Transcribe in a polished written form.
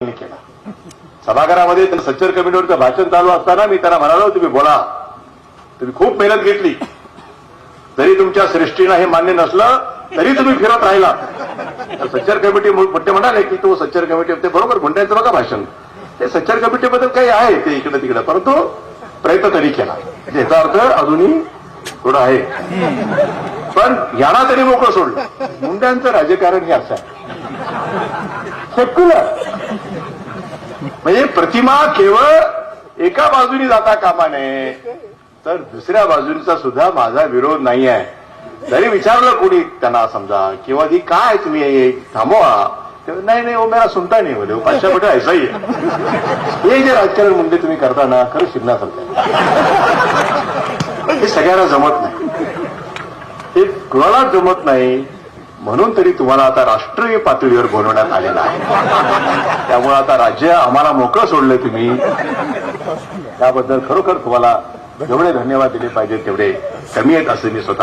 केला. सभागृहामध्ये सच्चर कमिटीवरचं भाषण चालू असताना मी त्यांना म्हणालो, तुम्ही बोला, तुम्ही खूप मेहनत घेतली, जरी तुमच्या सृष्टीनं हे मान्य नसलं तरी तुम्ही फिरत राहिला. सच्चर कमिटी मोठे म्हणाले की तो सच्चर कमिटी ते बरोबर म्हणण्याचं बघा भाषण, ते सच्चर कमिटीबद्दल काही आहे ते इकडे तिकडे, परंतु प्रयत्न तरी केला. याचा अर्थ अजूनही थोडं आहे, पण याला तरी मोकळं सोडलं. मुंड्यांचं राजकारण हे असं आहे, सेक्युलर म्हणजे प्रतिमा केवळ एका बाजूनी जाता कामा नये, तर दुसऱ्या बाजूंचा सुद्धा माझा विरोध नाही आहे. जरी विचारलं कोणी त्यांना समजा किंवा ती काय तुम्ही थांबवा, नाही नाही, वो मेरा सुनता नहीं, बोले पाचशा बेटा ऐसा ही आहे. हे जे राजकारण मुंडे तुम्ही करता ना, खरं शिकण्यासारखं हे सगळ्यांना जमत नाही, हे कुणालाच जमत नाही. म्हणून तरी तुम्हाला आता राष्ट्रीय पातळीवर बोलवण्यात आलेलं आहे. त्यामुळे आता राज्य आम्हाला मोकळं सोडलं तुम्ही, त्याबद्दल खरोखर तुम्हाला जेवढे धन्यवाद दिले पाहिजे तेवढे कमी आहेत असं मी स्वतः